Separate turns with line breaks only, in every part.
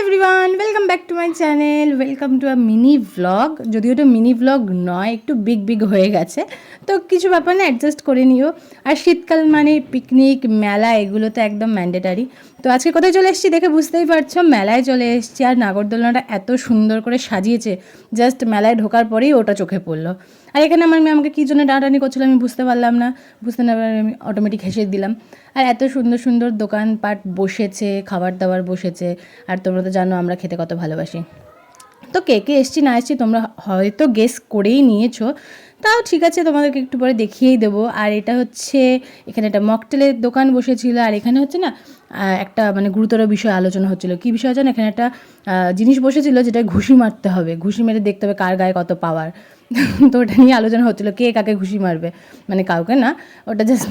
Everyone, welcome back to my channel, welcome to a mini vlog. যদিও এটা mini vlog নয়, একটু big হয়ে গেছে, তো কিছু ব্যাপার না, অ্যাডজাস্ট করে নিও। আর শীতকাল মানে পিকনিক, মেলা, এগুলো তো একদম ম্যান্ডেটারি। তো আজকে কোথায় চলে এসেছি দেখে বুঝতেই পারছো, মেলায় চলে এসেছি। আর নাগরদোলনাটা এত সুন্দর করে সাজিয়েছে, জাস্ট মেলায় ঢোকার পরেই ওটা চোখে পড়লো। আর এখানে আমার মেয়ে আমাকে কী জন্য টানাটানি করছিল আমি বুঝতে পারলাম না, বুঝতে না পারে আমি অটোমেটিক হেসে দিলাম। আর এত সুন্দর সুন্দর দোকানপাট বসেছে, খাবার দাবার বসেছে। আর তোমরা তো জানো আমরা খেতে কত ভালোবাসি। তো কে কে এসছি না এসছি তোমরা হয়তো গেস করেই নিয়েছো, তাও ঠিক আছে, তোমাদেরকে একটু পরে দেখিয়েই দেবো। আর এটা হচ্ছে, এখানে একটা মকটেলের দোকান বসেছিল। আর এখানে হচ্ছে না একটা মানে গুরুতর বিষয় আলোচনা হচ্ছিলো। কী বিষয় জানো, এখানে একটা জিনিস বসেছিল যেটা ঘুষি মারতে হবে, ঘুষি মেরে দেখতে হবে কার গায়ে কত পাওয়ার। তো ওটা নিয়ে আলোচনা হচ্ছিলো কে কাকে ঘুষি মারবে, মানে কাউকে না, ওটা জাস্ট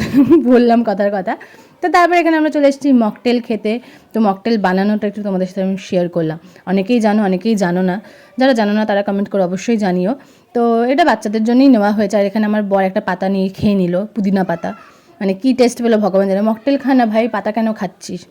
বললাম কথার কথা। তো তারপরে এখানে আমরা চলে এসেছি মকটেল খেতে। তো মকটেল বানানোটা একটু তোমাদের সাথে আমি শেয়ার করলাম। অনেকেই জানো, অনেকেই জানো না। যারা জানো না তারা কমেন্ট করে অবশ্যই জানিও। তো এটা বাচ্চাদের জন্যই নেওয়া হয়েছে। আর এখানে আমার বর একটা পাতা নিয়ে খেয়ে নিল, পুদিনা পাতা। মানে কী টেস্ট পেলো ভগবান জানে। মকটেল খা না ভাই, পাতা কেন খাচ্ছিস?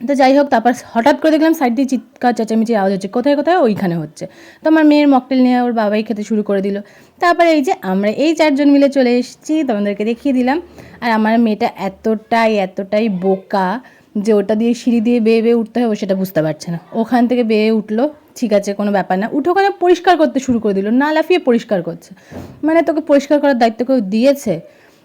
তো যাই হোক, তারপর হঠাৎ করে দেখলাম সাইড দিয়ে চিৎকার চেঁচামেচি আওয়াজ হচ্ছে, কোথায় কোথায় ওইখানে হচ্ছে। তো আমার মেয়ের মকটেল নিয়ে ওর বাবাই খেতে শুরু করে দিল। তারপরে এই যে আমরা এই 4 জন মিলে চলে এসেছি, তোমাদেরকে দেখিয়ে দিলাম। আর আমার মেয়েটা এতটাই বোকা যে ওটা দিয়ে সিঁড়ি দিয়ে বেয়ে বেয়ে উঠতে হবে সেটা বুঝতে পারছে না। ওখান থেকে বেয়ে উঠলো, ঠিক আছে কোনো ব্যাপার না, উঠে ওখানে পরিষ্কার করতে শুরু করে দিল, না লাফিয়ে পরিষ্কার করছে। মানে তোকে পরিষ্কার করার দায়িত্ব কেউ দিয়েছে?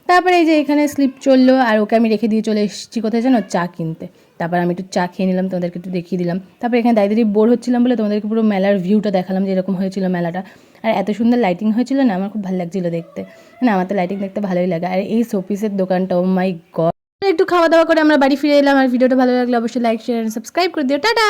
তারপরে এই যে এখানে স্লিপ চললো, আর ওকে আমি রেখে দিয়ে চলে এসেছি কোথায় জানো, চা কিনতে। তারপর আমি একটু চা খেয়ে নিলাম, তোমাদেরকে একটু দেখিয়ে দিলাম। তারপর এখানে দাঁড়িয়ে বোর হচ্ছিলাম বলে তোমাদেরকে পুরো মেলার ভিউটা দেখালাম যে এরকম হয়েছিল মেলাটা। আর এত সুন্দর লাইটিং হয়েছিল না, আমার খুব ভালো লাগছিলো দেখতে। মানে আমার তো লাইটিং দেখতে ভালোই লাগে। আর এই শোপিসের দোকানটা, ও মাই গড। একটু খাওয়া দাওয়া করে আমরা বাড়ি ফিরে এলাম। আর ভিডিওটা ভালো লাগলে অবশ্যই লাইক, শেয়ার, সাবস্ক্রাইব করে দিও। টাটা।